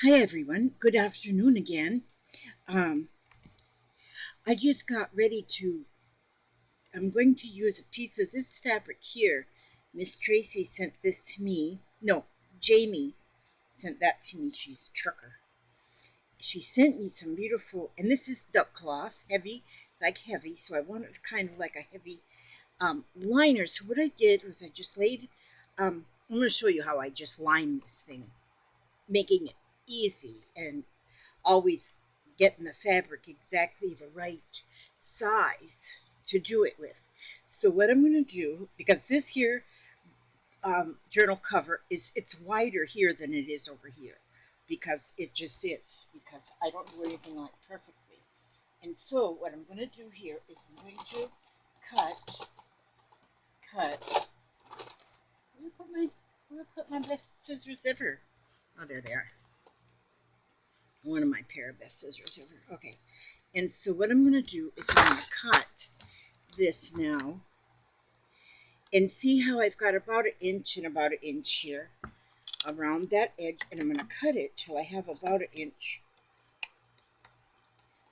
Hi everyone, good afternoon again. Um, I just got ready to, I'm going to use a piece of this fabric here. Miss Tracy sent this to me. No, Jamie sent that to me. She's a trucker. She sent me some beautiful, and this is duck cloth, heavy. It's like heavy, so I wanted kind of like a heavy liner. So what I did was I just laid, I'm going to show you how I just lined this thing, making it easy and always getting the fabric exactly the right size to do it with. So what I'm going to do, because this here journal cover it's wider here than it is over here, because it just is, because I don't do anything like perfectly. And so what I'm going to do here is I'm going to cut. Where put my best scissors ever? Oh, there they are. One of my pair of best scissors ever. Okay. And so what I'm going to do is I'm going to cut this now. And see how I've got about an inch and about an inch here around that edge. And I'm going to cut it till I have about an inch.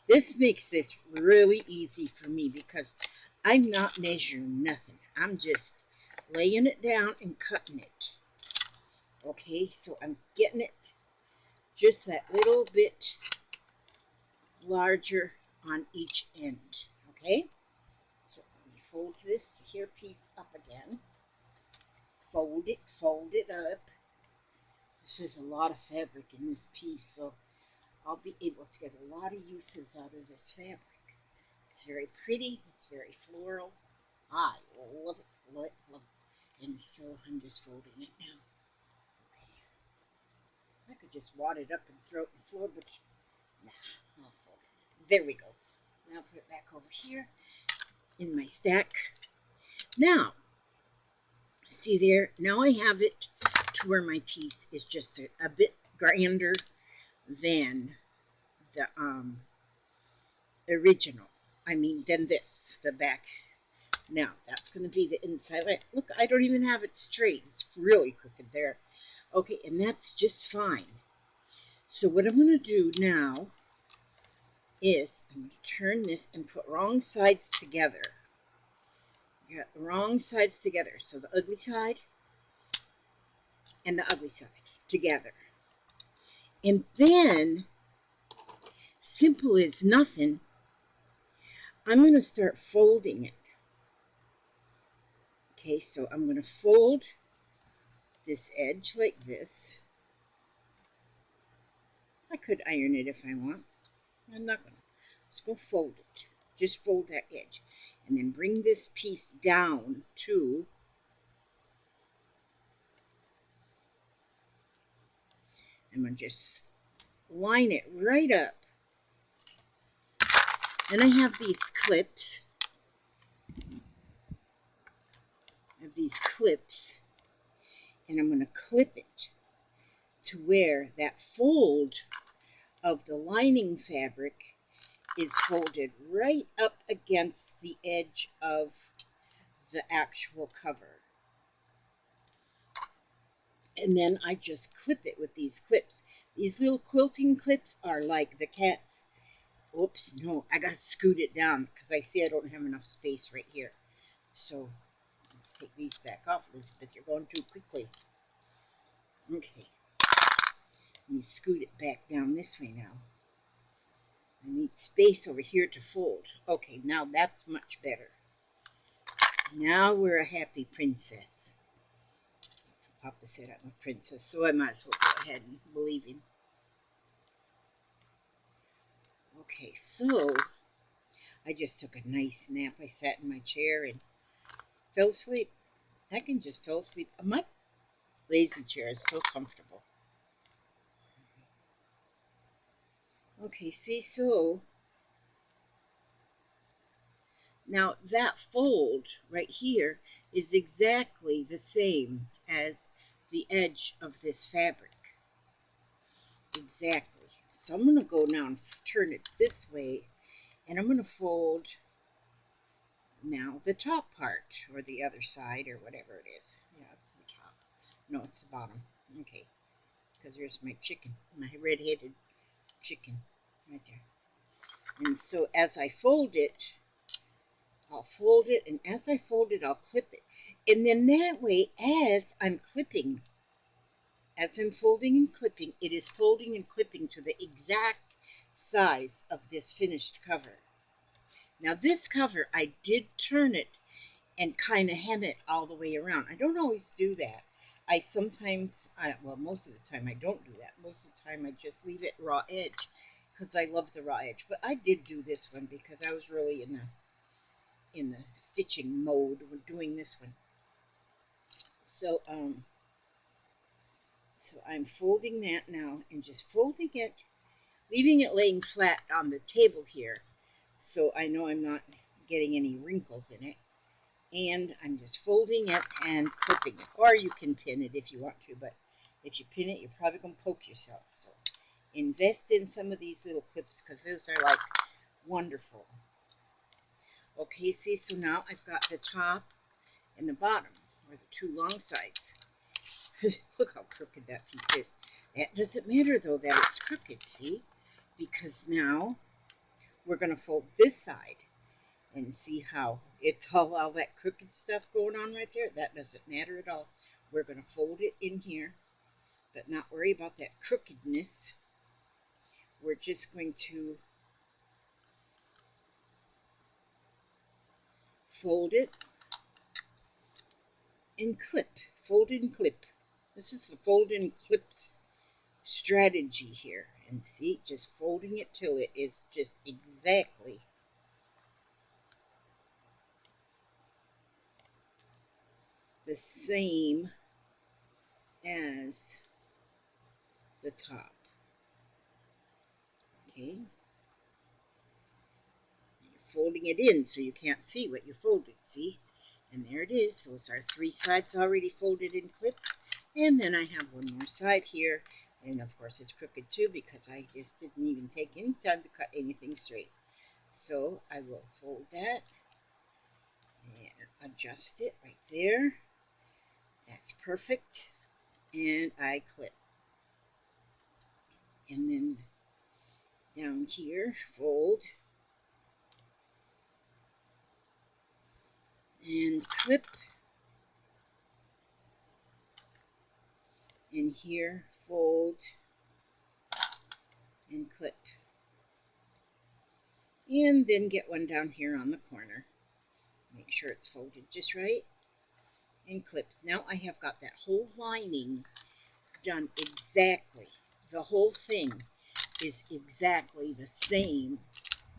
This makes this really easy for me because I'm not measuring nothing. I'm just laying it down and cutting it. Okay, so I'm getting it just that little bit larger on each end. Okay, so let me fold this here piece up again. Fold it up. This is a lot of fabric in this piece, so I'll be able to get a lot of uses out of this fabric. It's very pretty, it's very floral. I love it, love it, love it. And so I'm just folding it now. Okay. I could just wad it up and throw it on the floor, but nah, I'll fold it. There we go. Now put it back over here in my stack. Now, see there, now I have it to where my piece is just a bit grander than the original. I mean, than this, the back. Now, that's going to be the inside. Look, I don't even have it straight. It's really crooked there. Okay, and that's just fine. So what I'm going to do now is I'm going to turn this and put wrong sides together. You got the wrong sides together. So the ugly side and the ugly side together. And then, simple as nothing, I'm going to start folding it. Okay, so I'm going to fold this edge like this. I could iron it if I want. I'm not going to. Just go fold it. Just fold that edge. And then bring this piece down to I'm going to just line it right up. And I have these clips. And I'm going to clip it to where that fold of the lining fabric is folded right up against the edge of the actual cover. And then I just clip it with these clips. These little quilting clips are like the cat's. Oops, no, I got to scoot it down because I see I don't have enough space right here. So let's take these back off, Elizabeth. You're going too quickly. Okay. Let me scoot it back down this way now. I need space over here to fold. Okay, now that's much better. Now we're a happy princess. Papa said I'm a princess, so I might as well go ahead and believe him. Okay, so I just took a nice nap. I sat in my chair and fell asleep. I can just fell asleep. My lazy chair is so comfortable. Okay, see, so now that fold right here is exactly the same as the edge of this fabric. Exactly. So I'm going to go now and turn it this way, and I'm going to fold now the top part, or the other side, or whatever it is. Yeah, it's the top. No, it's the bottom. Okay. because there's my chicken, my red-headed chicken right there. And so as I fold it, I'll fold it, and as I fold it, I'll clip it. And then that way, as I'm clipping, as I'm folding and clipping, it is folding and clipping to the exact size of this finished cover. Now this cover, I did turn it and kind of hem it all the way around. I don't always do that. I sometimes, well, most of the time I don't do that. Most of the time I just leave it raw edge because I love the raw edge. But I did do this one because I was really in the stitching mode when doing this one. So I'm folding that now and just folding it, leaving it laying flat on the table here, so I know I'm not getting any wrinkles in it. And I'm just folding it and clipping it. Or you can pin it if you want to, but if you pin it, you're probably going to poke yourself. So invest in some of these little clips because those are like wonderful. Okay, see, so now I've got the top and the bottom, or the two long sides. Look how crooked that piece is. That doesn't matter, though, that it's crooked, see? Because now we're going to fold this side. And see how it's all that crooked stuff going on right there? That doesn't matter at all. We're going to fold it in here, but not worry about that crookedness. We're just going to fold it and clip. Fold and clip. This is the fold and clip strategy here. And see, just folding it till it is just exactly the same as the top. Okay. You're folding it in so you can't see what you folded, see? And there it is. Those are three sides already folded and clipped. And then I have one more side here. And of course it's crooked too because I just didn't even take any time to cut anything straight. So I will fold that and adjust it right there. That's perfect. And I clip. And then down here, fold. And clip. In here, fold. And clip. And then get one down here on the corner. Make sure it's folded just right. And clips. Now I have got that whole lining done exactly. The whole thing is exactly the same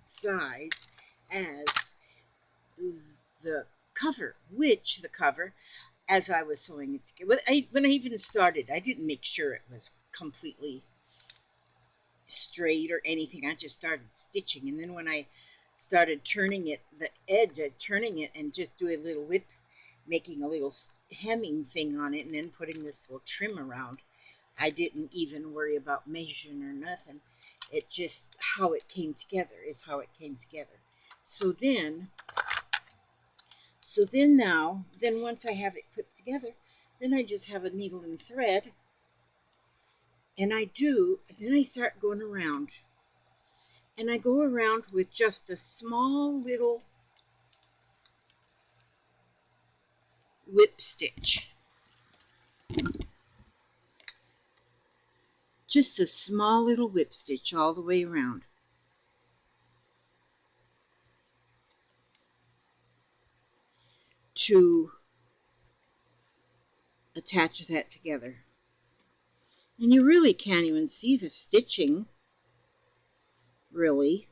size as the cover, which the cover, as I was sewing it together, when I even started, I didn't make sure it was completely straight or anything. I just started stitching, and then when I started turning it, the edge, turning it and just do a little whip, making a little hemming thing on it, and then putting this little trim around, I didn't even worry about measuring or nothing. It just, how it came together is how it came together. So then once I have it clipped together, then I just have a needle and thread, and then I start going around. And I go around with just a small little whip stitch. Just a small little whip stitch all the way around. To attach that together. And you really can't even see the stitching, really.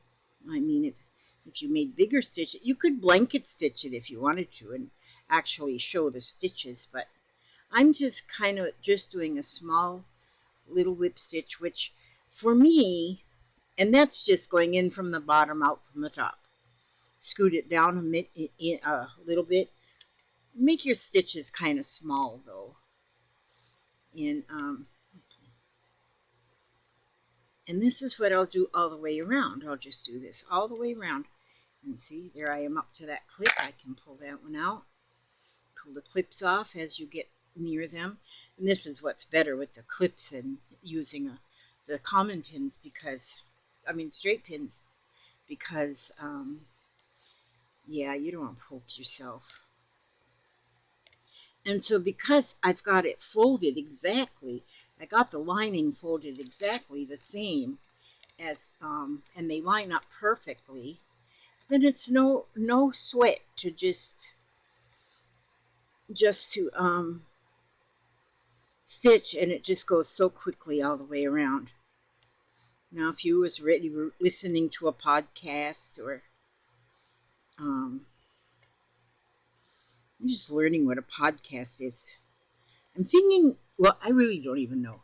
I mean, if you made bigger stitches, you could blanket stitch it if you wanted to and actually show the stitches, but I'm just kind of just doing a small little whip stitch, which for me, and that's just going in from the bottom out from the top. Scoot it down a little bit. Make your stitches kind of small though. And this is what I'll do all the way around. I'll just do this all the way around. And see, there I am up to that clip. I can pull that one out. Pull the clips off as you get near them. And this is what's better with the clips and using the common pins because, I mean straight pins, because yeah, you don't want to poke yourself. And so because I've got it folded exactly, I got the lining folded exactly the same as, and they line up perfectly, then it's no sweat to just to stitch, and it just goes so quickly all the way around. Now, if you was really listening to a podcast, or I'm just learning what a podcast is. I'm thinking, well, I really don't even know,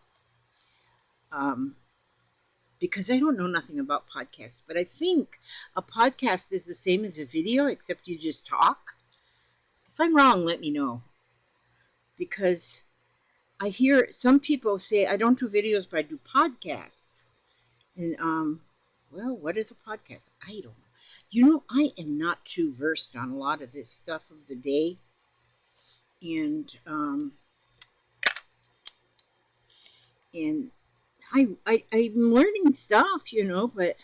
because I don't know nothing about podcasts. But I think a podcast is the same as a video, except you just talk. If I'm wrong, let me know, because I hear some people say I don't do videos, but I do podcasts. And well, what is a podcast? I don't know. You know, I am not too versed on a lot of this stuff of the day, and I'm learning stuff, you know, but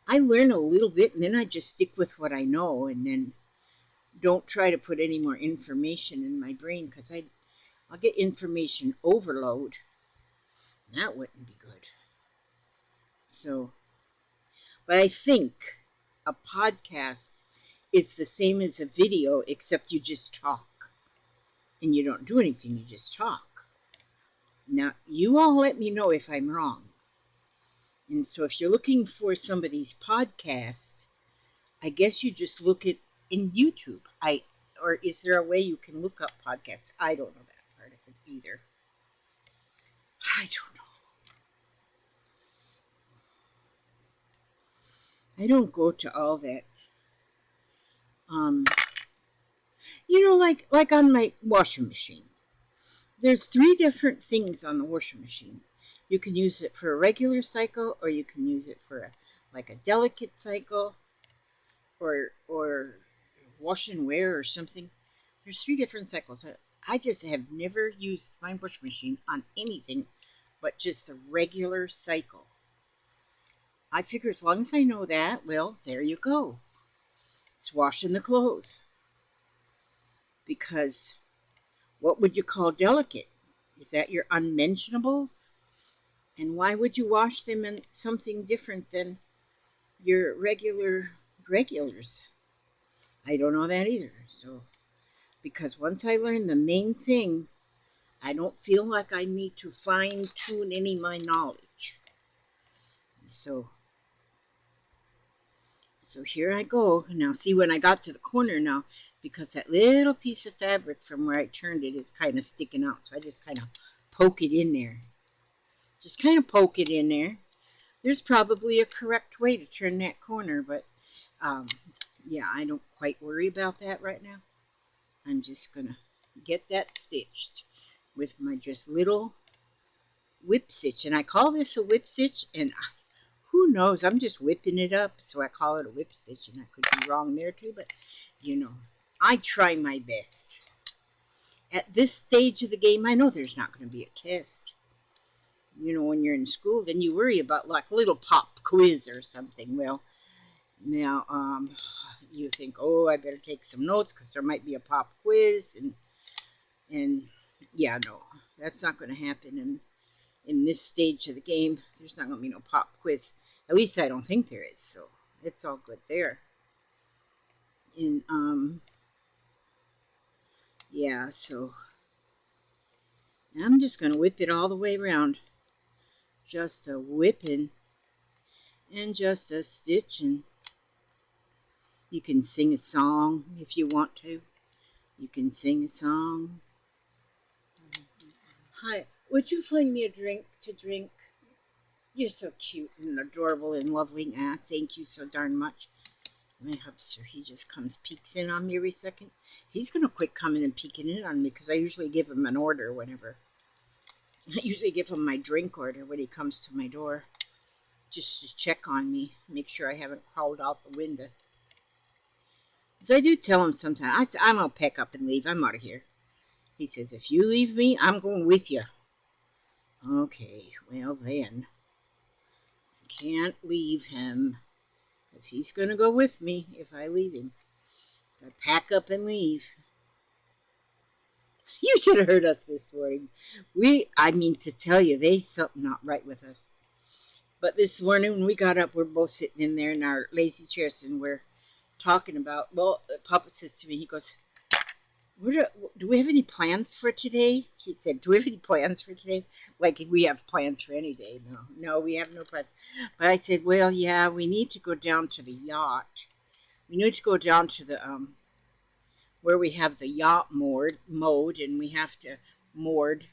I learn a little bit, and then I just stick with what I know, and then don't try to put any more information in my brain, because I'll get information overload. That wouldn't be good. So, but I think a podcast is the same as a video, except you just talk. And you don't do anything, you just talk. Now, you all let me know if I'm wrong. And so if you're looking for somebody's podcast, I guess you just look it in YouTube. Or is there a way you can look up podcasts? I don't know that part of it either. I don't know. I don't go to all that. You know, like on my washing machine. There's 3 different things on the washing machine. You can use it for a regular cycle, or you can use it for like a delicate cycle, or wash and wear or something. There's 3 different cycles. I just have never used my washing machine on anything but just the regular cycle. I figure as long as I know that, well, there you go. It's washing the clothes. Because what would you call delicate? Is that your unmentionables? And why would you wash them in something different than your regulars? I don't know that either. So, because once I learn the main thing, I don't feel like I need to fine tune any of my knowledge. So here I go. Now, see, when I got to the corner now, because that little piece of fabric from where I turned it is kind of sticking out, so I just kind of poke it in there. Just kind of poke it in there. There's probably a correct way to turn that corner, but yeah, I don't quite worry about that right now. I'm just going to get that stitched with my just little whip stitch. And I call this a whip stitch, and who knows, I'm just whipping it up, so I call it a whip stitch, and I could be wrong there too, but you know, I try my best. At this stage of the game, I know there's not going to be a test. You know, when you're in school, then you worry about like a little pop quiz or something. Well, now you think, oh, I better take some notes because there might be a pop quiz, and yeah, no, that's not going to happen in this stage of the game. There's not going to be no pop quiz. At least I don't think there is, so it's all good there. And yeah, so I'm just going to whip it all the way around. Just a whipping and just a stitching. You can sing a song if you want to. You can sing a song. Hi, would you fling me a drink to drink? You're so cute and adorable and lovely. Ah, thank you so darn much. My hubster, he just comes, peeks in on me every second. He's going to quit coming and peeking in on me because I usually give him an order whenever. I usually give him my drink order when he comes to my door. Just to check on me, make sure I haven't crawled out the window. So I do tell him sometimes, I'm going to pack up and leave. I'm out of here. He says, if you leave me, I'm going with you. Okay, well then, can't leave him, because he's going to go with me if I leave him. I pack up and leave. You should have heard us this morning. I mean to tell you, there's something not right with us. But this morning when we got up, we're both sitting in there in our lazy chairs and we're talking about, well, Papa says to me, he goes, do we have any plans for today? He said, do we have any plans for today? Like we have plans for any day. No, we have no plans. But I said, well, yeah, we need to go down to the yacht. We need to go down to the, where we have the yacht mowed, and we have to moored,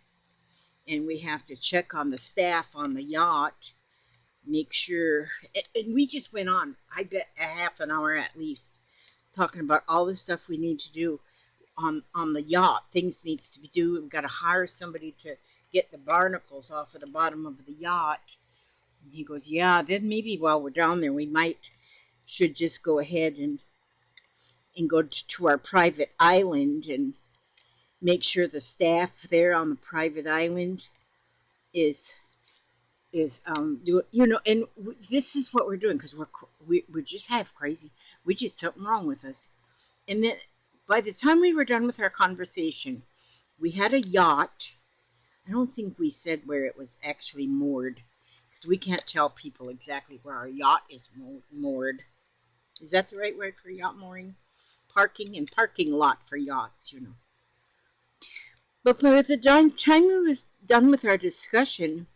and we have to check on the staff on the yacht, make sure, and we just went on, I bet a half an hour at least, talking about all the stuff we need to do on the yacht. Things needs to be done. We've got to hire somebody to get the barnacles off of the bottom of the yacht. And he goes, yeah, then maybe while we're down there, we should just go ahead and go to our private island and make sure the staff there on the private island is and this is what we're doing, because we just have crazy, we just something wrong with us. And then by the time we were done with our conversation, we had a yacht. I don't think we said where it was actually moored, because we can't tell people exactly where our yacht is moored. Is that the right word for yacht mooring? Parking lot for yachts, But by the time we was done with our discussion,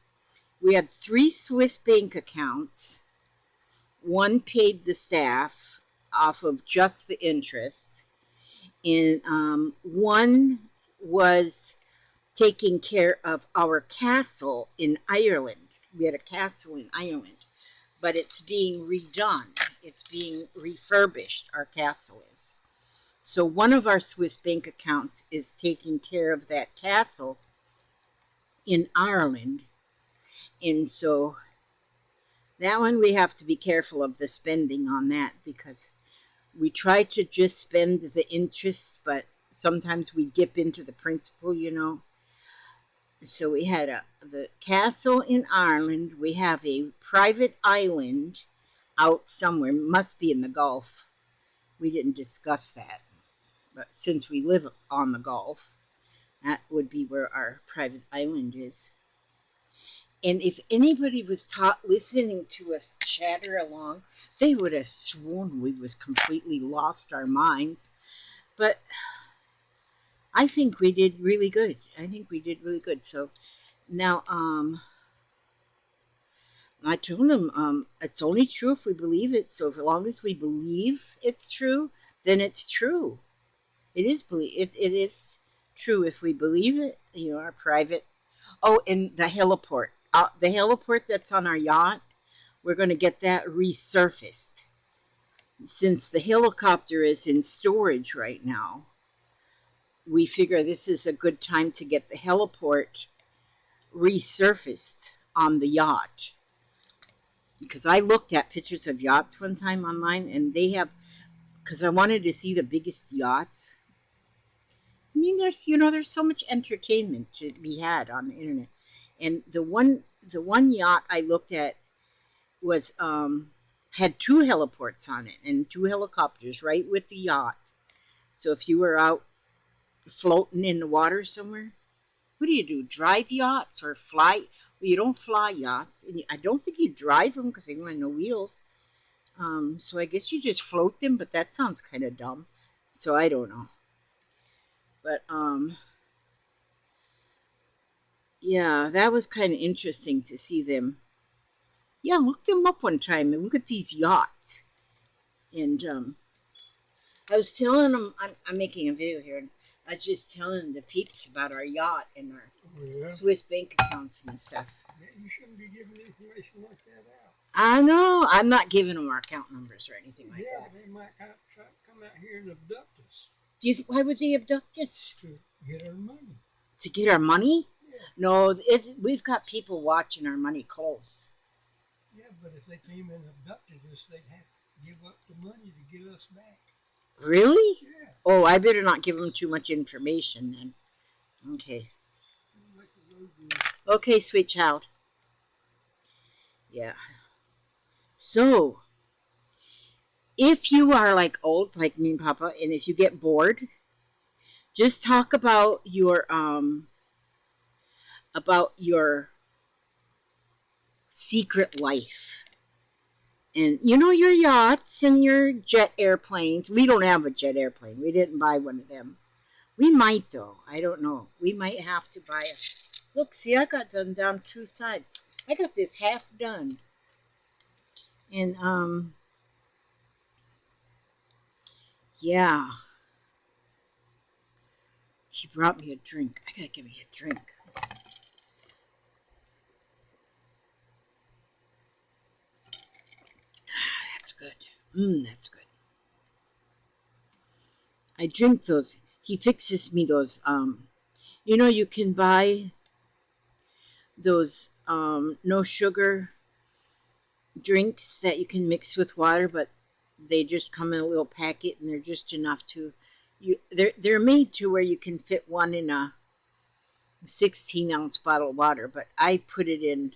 we had 3 Swiss bank accounts. One paid the staff off of just the interest, and one was taking care of our castle in Ireland. We had a castle in Ireland, but it's being redone. It's being refurbished, our castle is. So one of our Swiss bank accounts is taking care of that castle in Ireland. And so that one we have to be careful of the spending on that, because we try to just spend the interest, but sometimes we dip into the principal, So we had the castle in Ireland. We have a private island out somewhere. Must be in the Gulf. We didn't discuss that. But since we live on the Gulf, that would be where our private island is. And if anybody was listening to us chatter along, they would have sworn we was completely lost our minds. But I think we did really good. So now, I told him, it's only true if we believe it. So as long as we believe it's true, then it's true. It is true if we believe it. Our private. Oh, and the heliport. The heliport that's on our yacht, we're going to get that resurfaced. Since the helicopter is in storage right now, we figure this is a good time to get the heliport resurfaced on the yacht. Because I looked at pictures of yachts one time online, and they have, because I wanted to see the biggest yachts. I mean, there's so much entertainment to be had on the internet. And the one yacht I looked at was had 2 heliports on it and 2 helicopters right with the yacht. So if you were out floating in the water somewhere, what do you do? Drive yachts or fly? Well, you don't fly yachts, and I don't think you drive them because they don't have no wheels. So I guess you just float them, but that sounds kind of dumb. So I don't know. But yeah, that was kind of interesting to see them. Yeah, look them up one time and look at these yachts. And I was telling them, I'm making a video here, and I was just telling the peeps about our yacht and our Swiss bank accounts and stuff. Yeah, you shouldn't be giving information like that out. I know. I'm not giving them our account numbers or anything like that. Yeah, they might try to come out here and abduct us. Why would they abduct us? To get our money. To get our money? Yeah. No, we've got people watching our money close. Yeah, but if they came and abducted us, they'd have to give up the money to get us back. Really? Yeah. Oh, I better not give them too much information then. Okay. Like the road is. Okay, sweet child. Yeah. So, if you are like old, like me and Papa, and if you get bored, just talk about your secret life. And you know your yachts and your jet airplanes. We don't have a jet airplane. We didn't buy one of them. We might though. I don't know. We might have to buy a. Look, see, I got done down 2 sides. I got this half done. And yeah, he brought me a drink. I gotta give me a drink. That's good. That's good. I drink those. He fixes me those. You can buy those no sugar drinks that you can mix with water, but they just come in a little packet and they're just enough to you. They're made to where you can fit one in a 16-ounce bottle of water, but I put it in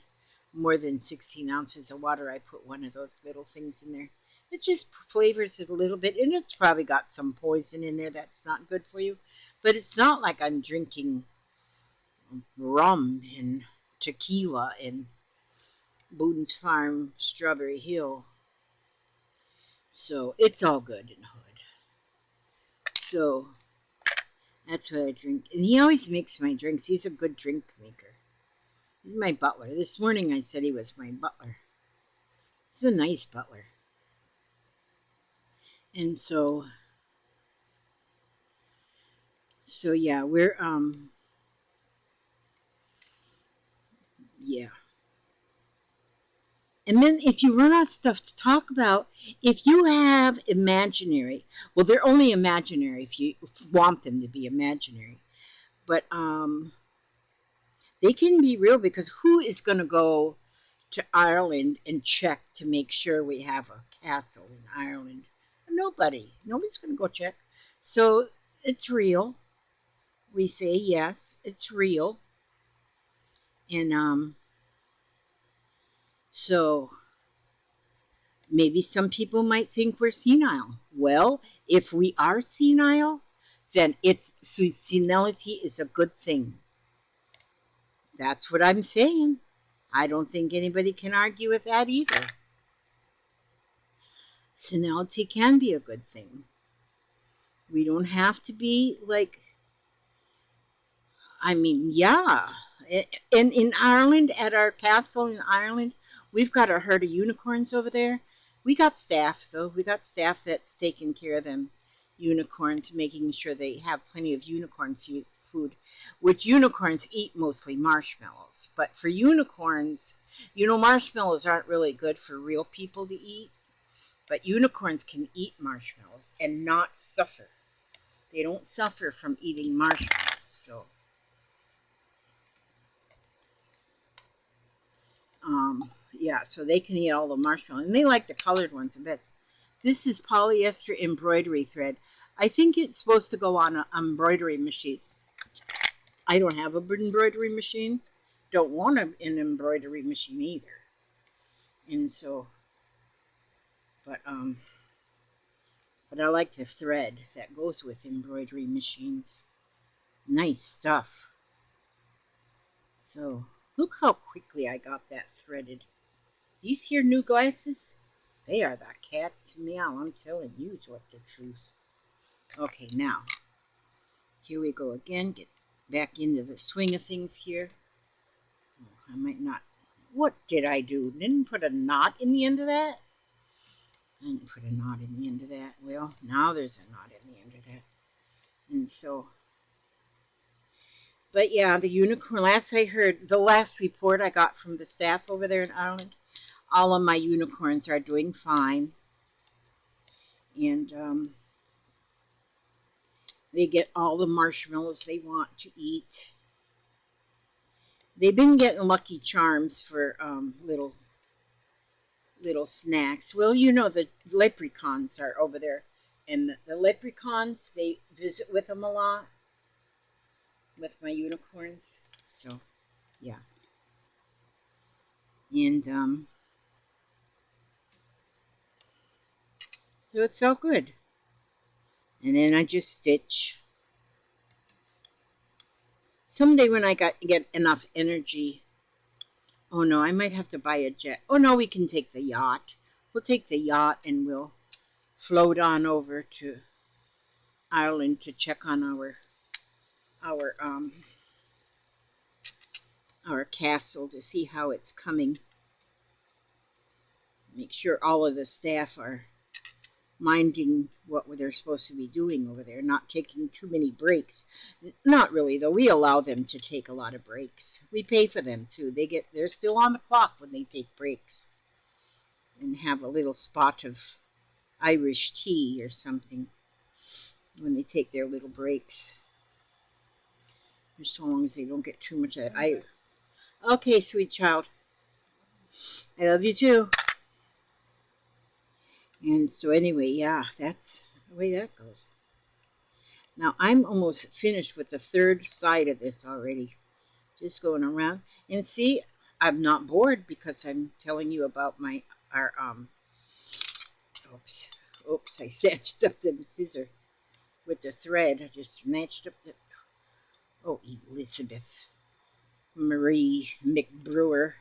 more than 16 ounces of water. I put one of those little things in there. It just flavors it a little bit, and it's probably got some poison in there that's not good for you. But it's not like I'm drinking rum and tequila and Boone's Farm Strawberry Hill. So it's all good in the hood. So that's what I drink. And he always makes my drinks. He's a good drink maker. He's my butler. This morning I said he was my butler. He's a nice butler. And so yeah, we're yeah. And then if you run out of stuff to talk about, if you have imaginary, well, they're only imaginary if you want them to be imaginary. But they can be real because who is going to go to Ireland and check to make sure we have a castle in Ireland? Nobody. Nobody's going to go check. So it's real. We say yes, it's real. And so maybe some people might think we're senile. Well, if we are senile, then senility is a good thing. That's what I'm saying. I don't think anybody can argue with that either. Senility can be a good thing. We don't have to be like, I mean, yeah. In Ireland, at our castle in Ireland, we've got a herd of unicorns over there. We got staff, though. We got staff that's taking care of them unicorns, making sure they have plenty of unicorn food, which unicorns eat mostly marshmallows. But for unicorns, marshmallows aren't really good for real people to eat, but unicorns can eat marshmallows and not suffer. They don't suffer from eating marshmallows. So, yeah, so they can eat all the marshmallows. And they like the colored ones the best. This is polyester embroidery thread. I think it's supposed to go on an embroidery machine. I don't have an embroidery machine. Don't want an embroidery machine either. And so, but I like the thread that goes with embroidery machines. Nice stuff. So, look how quickly I got that threaded. These here new glasses, they are the cat's meow. I'm telling you what the truth. Okay, now, here we go again. Get back into the swing of things here. Oh, I might not. What did I do? Didn't put a knot in the end of that? I didn't put a knot in the end of that. Well, now there's a knot in the end of that. And so, but yeah, the unicorn, last I heard, the last report I got from the staff over there in Ireland, all of my unicorns are doing fine. And they get all the marshmallows they want to eat. They've been getting Lucky Charms for little snacks. Well, the leprechauns are over there, and the leprechauns, they visit with them a lot. with my unicorns. So, yeah. And, so it's all good. And then I just stitch. Someday when I get enough energy. Oh no, I might have to buy a jet. Oh no, we can take the yacht. We'll take the yacht and we'll float on over to Ireland to check on our um our castle to see how it's coming. Make sure all of the staff are minding what they're supposed to be doing over there, not taking too many breaks. Not really, though. We allow them to take a lot of breaks. We pay for them too. They're still on the clock when they take breaks and have a little spot of Irish tea or something when they take their little breaks. Just so long as they don't get too much of that. Okay, sweet child. I love you too. And so anyway, yeah, that's the way that goes. Now I'm almost finished with the third side of this already. Just going around. And see, I'm not bored because I'm telling you about our oops, I snatched up the scissor with the thread. I just snatched up the Elizabeth Marie McBrewer.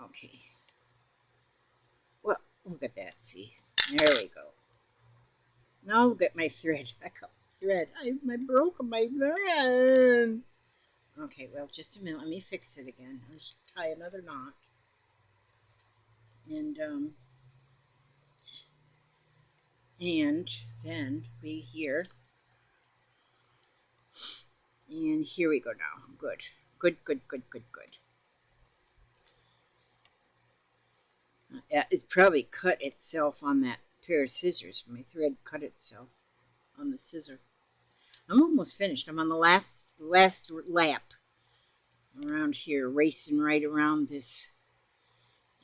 Okay. Well, look at that, see. There we go. Now look at my thread. I got my thread. I broke my thread. Okay, well, just a minute. Let me fix it again. Let's tie another knot. And then we here. And here we go now. Good. Good, good, good, good, good. It probably cut itself on that pair of scissors. My thread cut itself on the scissor. I'm almost finished. I'm on the last lap around here, racing right around this.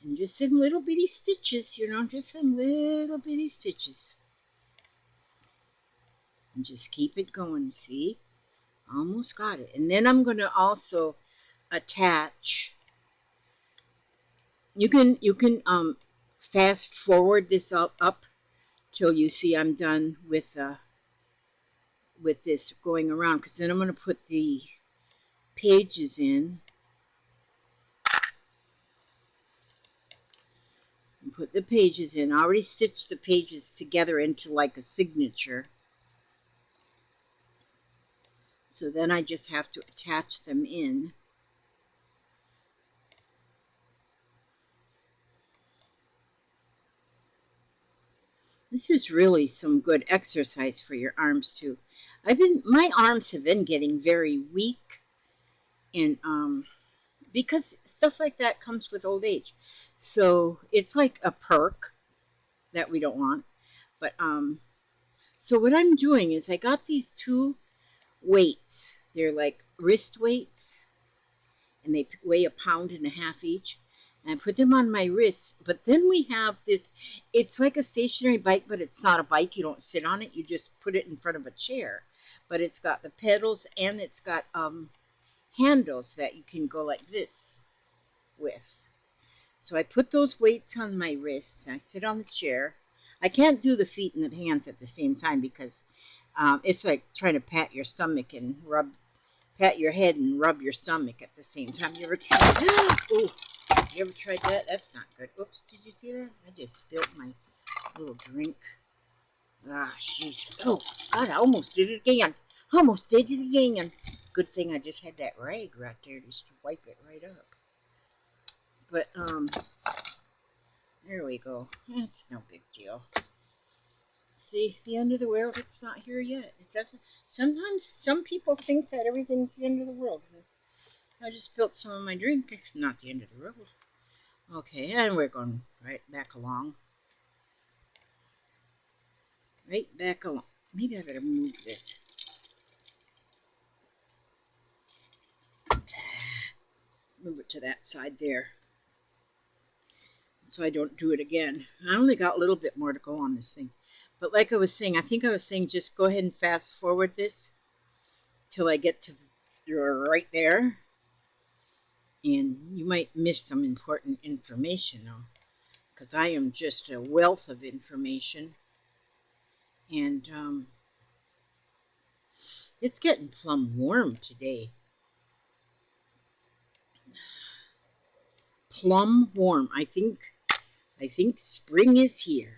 And just some little bitty stitches, just some little bitty stitches. And just keep it going, see? Almost got it. And then I'm going to also attach. You can fast forward this up till you see I'm done with this going around, because then I'm going to put the pages in. And put the pages in. I already stitched the pages together into like a signature. So then I just have to attach them in. This is really some good exercise for your arms too. My arms have been getting very weak, and because stuff like that comes with old age. So it's like a perk that we don't want. But so what I'm doing is I got these two weights. They're like wrist weights, and they weigh 1.5 pounds each. And I put them on my wrists. But then we have this, it's like a stationary bike, but it's not a bike. You don't sit on it. You just put it in front of a chair. But it's got the pedals, and it's got handles that you can go like this with. So I put those weights on my wrists. I sit on the chair. I can't do the feet and the hands at the same time because it's like trying to pat your stomach and pat your head and rub your stomach at the same time. You ever tried? Ooh, you ever tried that? That's not good. Oops, did you see that? I just spilled my little drink. Ah, jeez. Oh, God, I almost did it again. Almost did it again. Good thing I just had that rag right there just to wipe it right up. But, there we go. It's no big deal. See, the end of the world, it's not here yet. It doesn't. Sometimes some people think that everything's the end of the world. I just spilled some of my drink. Not the end of the world. Okay, and we're going right back along. Right back along. Maybe I better move this. Move it to that side there, so I don't do it again. I only got a little bit more to go on this thing. But like I was saying, I think I was saying just go ahead and fast forward this. till I get to right there. And you might miss some important information though, because I am just a wealth of information. And it's getting plumb warm today. Plumb warm. I think spring is here.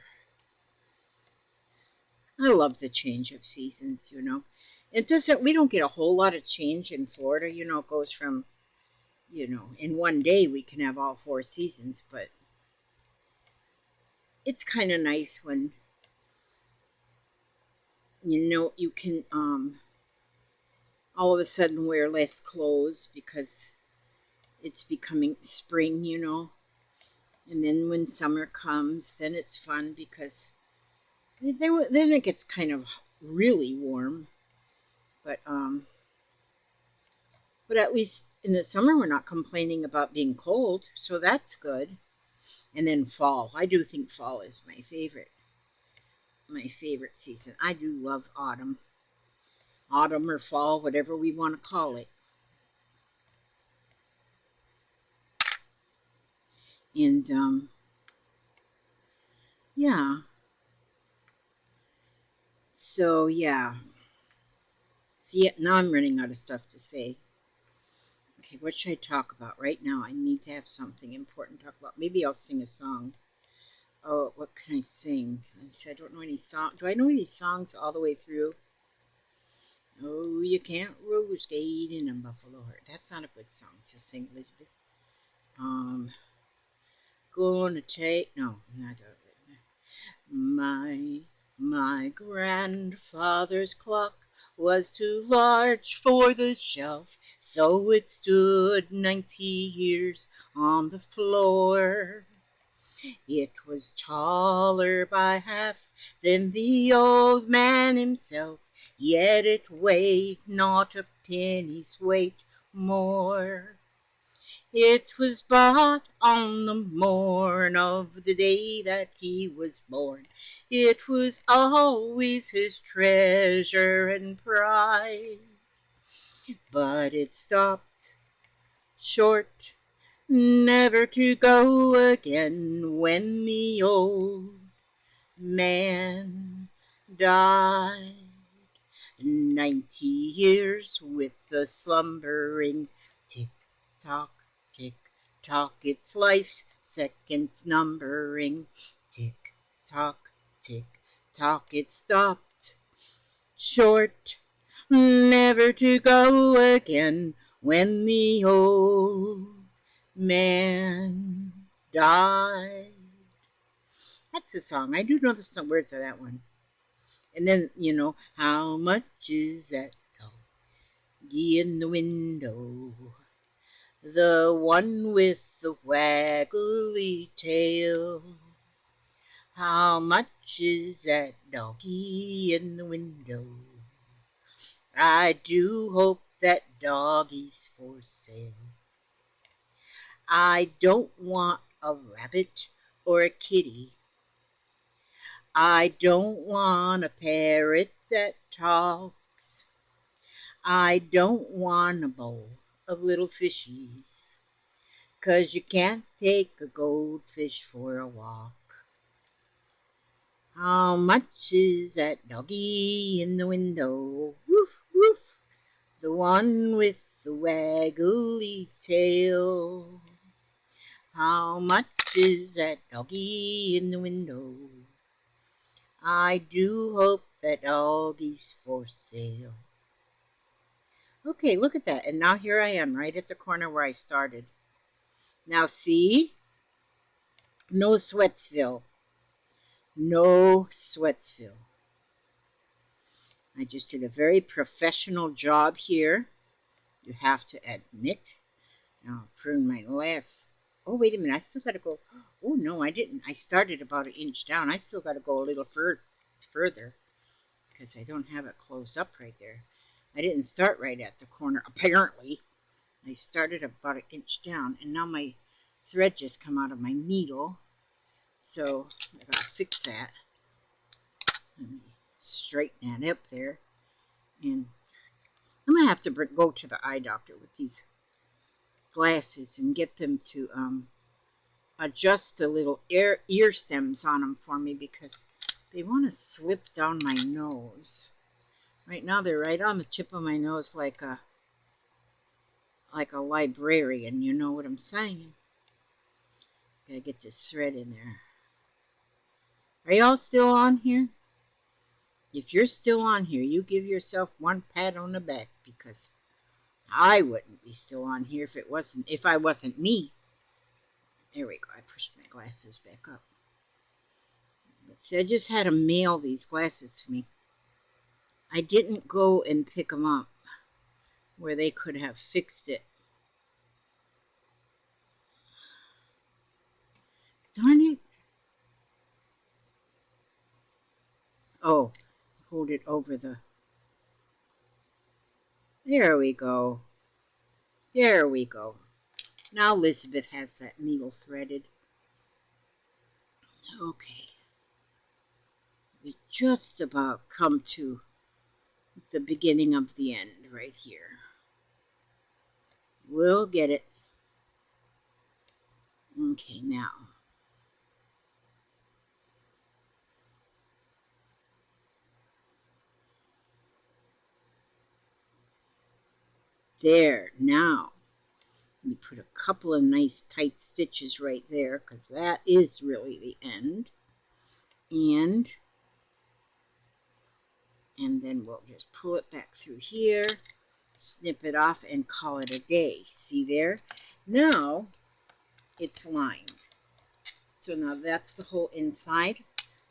I love the change of seasons, you know. It doesn't we don't get a whole lot of change in Florida, you know, it goes from, you know, in one day we can have all four seasons, but it's kind of nice when you know you can all of a sudden wear less clothes because it's becoming spring, you know. And then when summer comes, then it's fun because then it gets kind of really warm. But but at least in the summer we're not complaining about being cold, so that's good. And then fall. I do think fall is my favorite season. I do love autumn. Autumn or fall, whatever we want to call it. And yeah. So yeah. See, now I'm running out of stuff to say. Okay, what should I talk about right now? I need to have something important to talk about. Maybe I'll sing a song. Oh, what can I sing? I said I don't know any song. Do I know any songs all the way through? Oh, you can't rose gate in a buffalo heart. That's not a good song to sing, Elizabeth. Um, gonna take no, not that. My grandfather's clock was too large for the shelf, so it stood 90 years on the floor. It was taller by half than the old man himself, yet it weighed not a penny's weight more. It was bought on the morn of the day that he was born. It was always his treasure and pride. But it stopped short, never to go again when the old man died. 90 years with the slumbering tick tock, tick tock, it's life's seconds numbering. Tick tock, tick tock, it stopped short, never to go again when the old man died. That's the song. I do know the words of that one. And then, you know, how much is that doggy in the window? The one with the waggly tail. How much is that doggy in the window? I do hope that doggy's for sale. I don't want a rabbit or a kitty. I don't want a parrot that talks. I don't want a bowl of little fishies, 'cause you can't take a goldfish for a walk. How much is that doggy in the window? Woof, woof, the one with the waggly tail. How much is that doggy in the window? I do hope that doggy's for sale. Okay, look at that. And now here I am, right at the corner where I started. Now see? No Sweatsville. No Sweatsville. I just did a very professional job here. You have to admit. Now I'll prune my last... Oh, wait a minute. I still got to go... Oh, no, I didn't. I started about an inch down. I still got to go a little further because I don't have it closed up right there. I didn't start right at the corner, apparently. I started about an inch down, and now my thread just come out of my needle. So I gotta fix that. Let me straighten that up there. And I'm going to have to go to the eye doctor with these glasses and get them to adjust the little ear stems on them for me because they want to slip down my nose. Right now they're right on the tip of my nose like a librarian, you know what I'm saying? Gotta get this thread in there. Are y'all still on here? If you're still on here, you give yourself one pat on the back because I wouldn't be still on here if I wasn't me. There we go. I pushed my glasses back up. But see, I just had to mail these glasses to me. I didn't go and pick them up where they could have fixed it. Darn it. Oh, hold it over the... There we go. There we go. Now Elizabeth has that needle threaded. Okay. We just about come to the beginning of the end right here. We'll get it. Okay, now. There, now. We put a couple of nice tight stitches right there because that is really the end. And then we'll just pull it back through here, snip it off, and call it a day. See there? Now it's lined. So now that's the whole inside.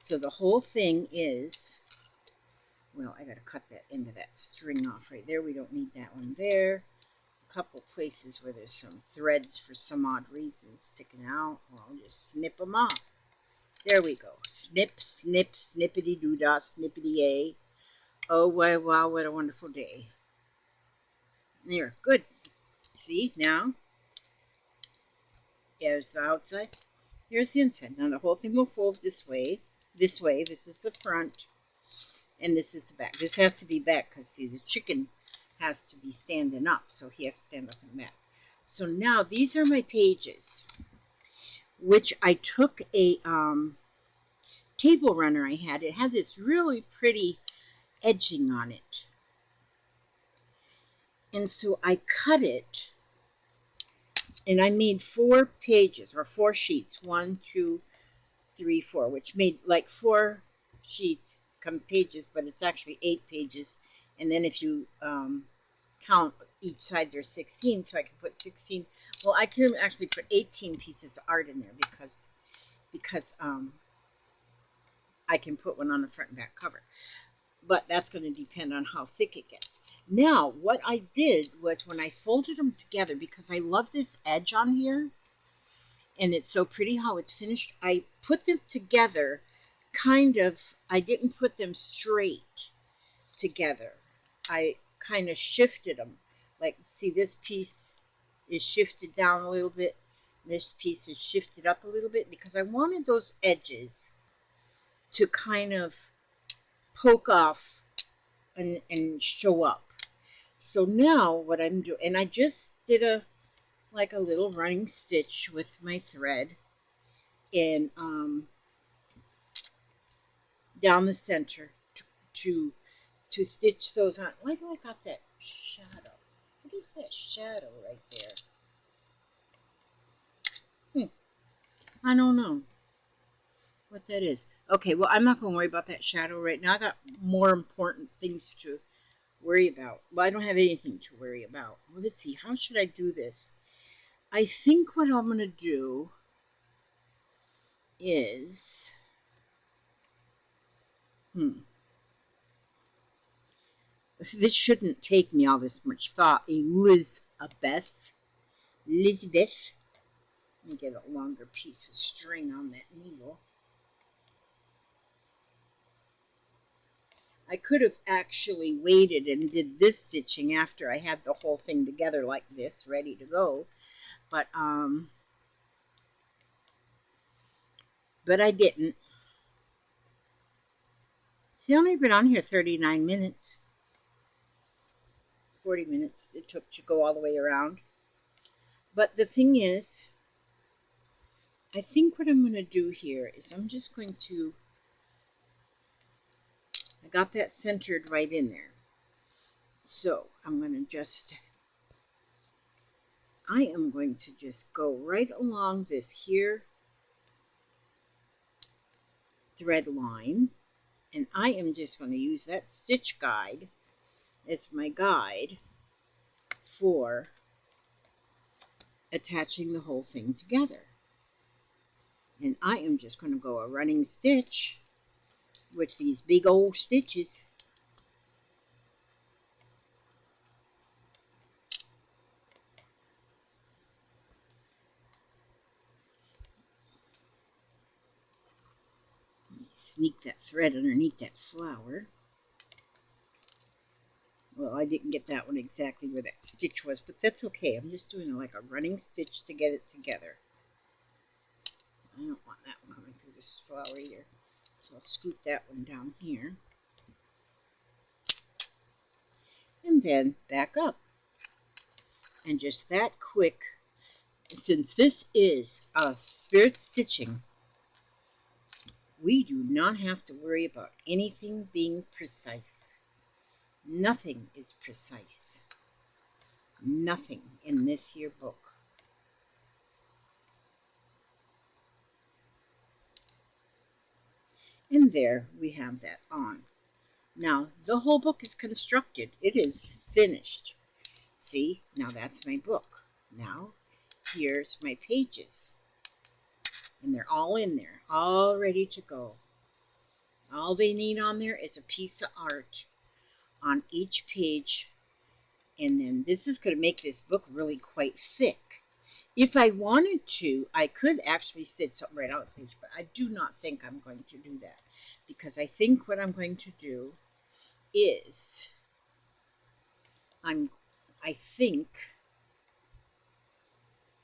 So the whole thing is, well, I got to cut that end of that string off right there. We don't need that one there. A couple places where there's some threads for some odd reason sticking out. Well, I'll just snip them off. There we go. Snip, snip, snippity-doo-dah, snippity-yay. Oh, wow, what a wonderful day. There, good. See, now, here's the outside. Here's the inside. Now the whole thing will fold this way. This is the front. And this is the back. This has to be back because, see, the chicken has to be standing up. So he has to stand up in the back. So now these are my pages, which I took a table runner I had. It had this really pretty edging on it. And so I cut it, and I made 4 pages, or 4 sheets. 1, 2, 3, 4, which made like 4 sheets come pages, but it's actually 8 pages. And then if you count each side, there's 16, so I can put 16. Well, I can actually put 18 pieces of art in there because I can put one on the front and back cover. But that's going to depend on how thick it gets. Now, what I did was when I folded them together, because I love this edge on here, and it's so pretty how it's finished, I put them together kind of, I didn't put them straight together. I kind of shifted them. Like, see, this piece is shifted down a little bit. This piece is shifted up a little bit because I wanted those edges to kind of poke off and show up. So now what I'm doing, and I just did a little running stitch with my thread and down the center to stitch those on. Why do I got that shadow? What is that shadow right there? I don't know what that is. Okay, well, I'm not going to worry about that shadow right now. I got more important things to worry about. Well, I don't have anything to worry about. Well, let's see. How should I do this? I think what I'm going to do is... This shouldn't take me all this much thought. Elizabeth. Let me get a longer piece of string on that needle. I could have actually waited and did this stitching after I had the whole thing together like this, ready to go. But I didn't. See, I've only been on here 39 minutes. 40 minutes it took to go all the way around. But the thing is, I think what I'm going to do here is I'm just going to, I got that centered right in there. So I'm going to just, I am going to just go right along this here thread line, and I am just going to use that stitch guide as my guide for attaching the whole thing together. And I am just going to go a running stitch with these big old stitches. Sneak that thread underneath that flower. Well, I didn't get that one exactly where that stitch was, but that's okay. I'm just doing like a running stitch to get it together. I don't want that one coming through this flower either. So I'll scoot that one down here. And then back up. And just that quick, since this is a spirit stitching, we do not have to worry about anything being precise. Nothing is precise. Nothing in this here book. And there we have that on. Now, the whole book is constructed. It is finished. See, now that's my book. Now, here's my pages. And they're all in there, all ready to go. All they need on there is a piece of art on each page. And then this is going to make this book really quite thick. If I wanted to, I could actually stitch something right out of the page, but I do not think I'm going to do that. Because I think what I'm going to do is, I think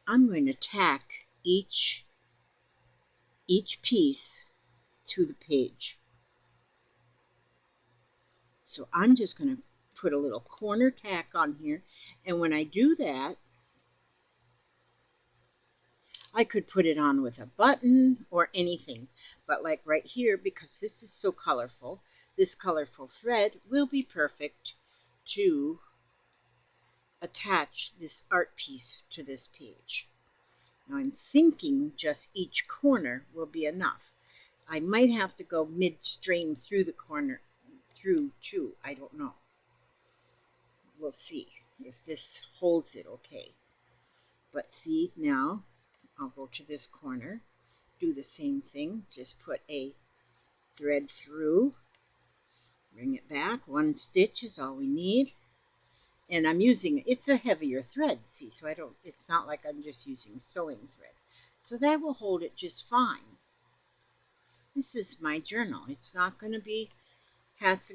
I'm going to tack each piece to the page. So I'm just going to put a little corner tack on here, and when I do that, I could put it on with a button or anything, but like right here, because this is so colorful, this colorful thread will be perfect to attach this art piece to this page. Now I'm thinking just each corner will be enough. I might have to go midstream through the corner, through too, I don't know. We'll see if this holds it okay. But see, now I'll go to this corner, do the same thing, just put a thread through, bring it back, one stitch is all we need. And I'm using, it's a heavier thread, see, so it's not like I'm just using sewing thread. So that will hold it just fine. This is my journal. It's not going to be,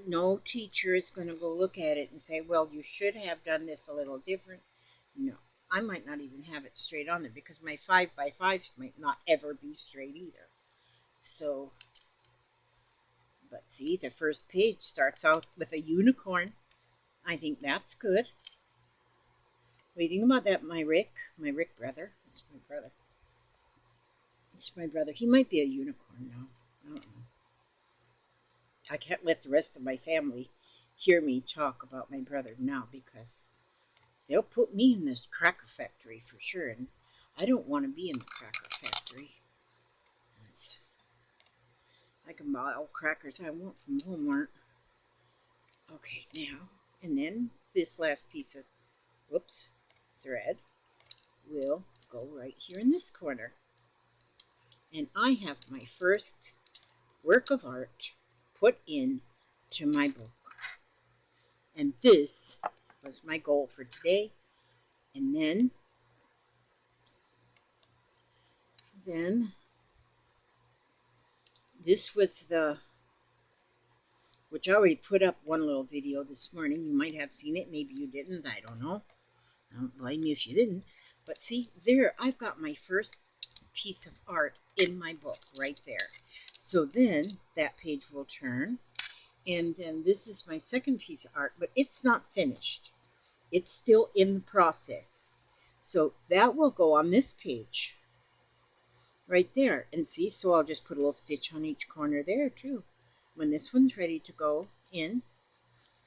no teacher is going to go look at it and say, well, you should have done this a little different. No, I might not even have it straight on there because my 5x5s might not ever be straight either. So, but see, the first page starts out with a unicorn. I think that's good. What do you think about that, my Rick brother? It's my brother. It's my brother. He might be a unicorn now. I don't know. I can't let the rest of my family hear me talk about my brother now because they'll put me in this cracker factory for sure, and I don't want to be in the cracker factory. I can buy all crackers I want from Walmart. Okay, now, and then this last piece of, whoops, thread will go right here in this corner. And I have my first work of art put in to my book. And this was my goal for today. And then this was which I already put up one little video this morning. You might have seen it, maybe you didn't, I don't know. I don't blame you if you didn't. But see, there, I've got my first piece of art in my book right there. So then that page will turn, and then this is my second piece of art, but it's not finished. It's still in the process. So that will go on this page right there. And see, so I'll just put a little stitch on each corner there too. When this one's ready to go in,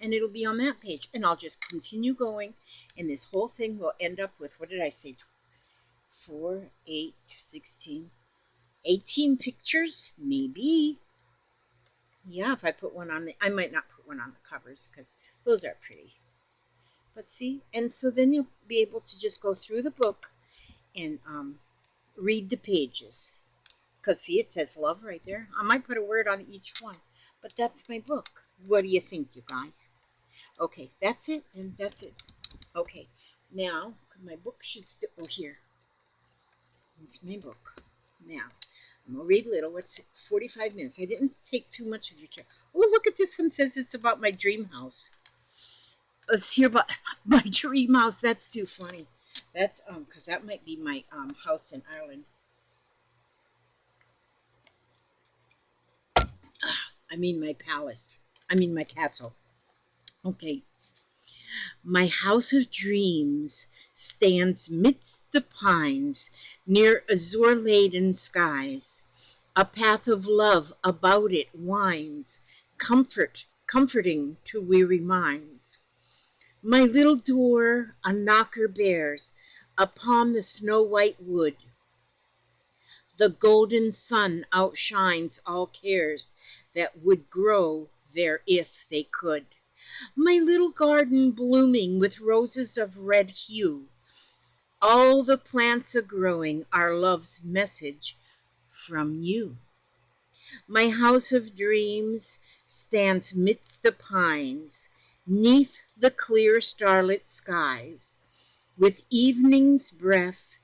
and it'll be on that page. And I'll just continue going, and this whole thing will end up with, what did I say, 4, 8, 16, 18 pictures? Maybe. Yeah, if I put one on I might not put one on the covers because those are pretty. But see, and so then you'll be able to just go through the book and read the pages. Because see, it says love right there. I might put a word on each one, but that's my book. What do you think, you guys? Okay, that's it, and that's it. Okay, now, my book should still, oh, here. It's my book. Now, I'm going to read little. What's 45 minutes? I didn't take too much of your time. Oh, look at this one. Says it's about my dream house. Let's hear about my dream house. That's too funny. That's, because that might be my house in Ireland. I mean my palace. I mean my castle. Okay. My house of dreams stands midst the pines, near azure-laden skies. A path of love about it winds, comforting to weary minds. My little door a knocker bears upon the snow-white wood. The golden sun outshines all cares that would grow there if they could. My little garden blooming with roses of red hue, all the plants a-growing are love's message from you. My house of dreams stands midst the pines, 'neath the clear starlit skies. With evening's breath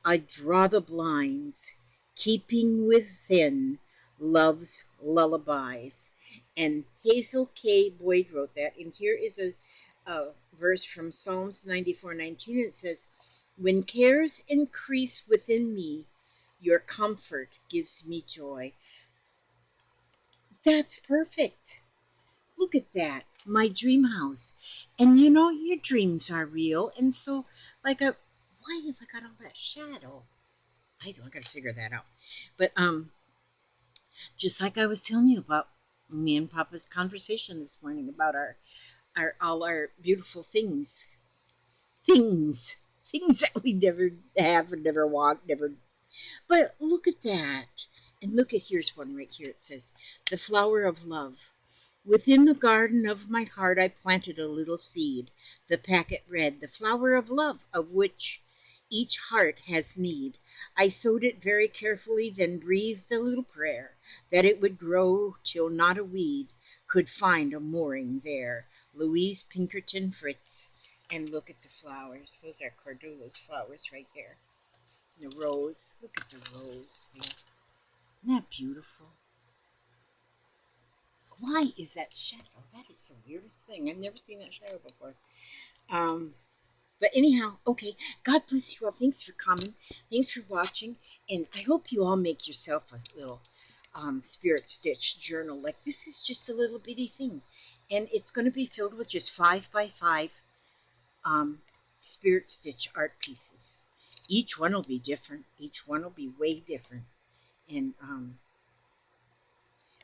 I draw the blinds, keeping within love's lullabies. And Hazel K. Boyd wrote that. And here is a verse from Psalms 94:19. It says, "When cares increase within me, your comfort gives me joy." That's perfect. Look at that. My dream house. And you know, your dreams are real. And so, like, why have I got all that shadow? I got to figure that out. But, just like I was telling you about me and Papa's conversation this morning about all our beautiful things that we never have and never want, never. But look at that. And look at, here's one right here. It says, "The flower of love. Within the garden of my heart I planted a little seed. The packet read, 'The flower of love, of which each heart has need.' I sowed it very carefully, then breathed a little prayer that it would grow till not a weed could find a mooring there." Louise Pinkerton Fritz. And look at the flowers. Those are Cordula's flowers right there. And the rose. Look at the rose there. Isn't that beautiful? Why is that shadow? That is the weirdest thing. I've never seen that shadow before. But anyhow, okay. God bless you all. Thanks for coming. Thanks for watching. And I hope you all make yourself a little spirit stitch journal. Like, this is just a little bitty thing. And it's going to be filled with just 5x5 spirit stitch art pieces. Each one will be different. Each one will be way different. And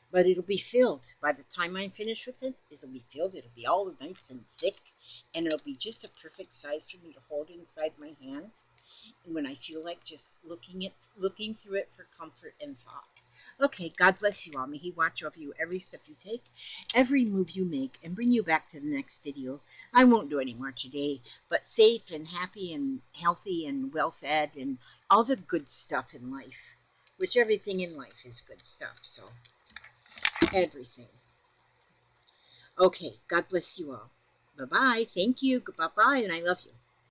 but it'll be filled. By the time I'm finished with it, it'll be filled. It'll be all nice and thick, and it'll be just a perfect size for me to hold inside my hands. And when I feel like just looking through it for comfort and thought. Okay, God bless you all. May He watch over you every step you take, every move you make, and bring you back to the next video. I won't do any more today, but safe and happy and healthy and well-fed and all the good stuff in life, which everything in life is good stuff, so everything. Okay, God bless you all. Bye-bye. Thank you. Bye-bye, and I love you.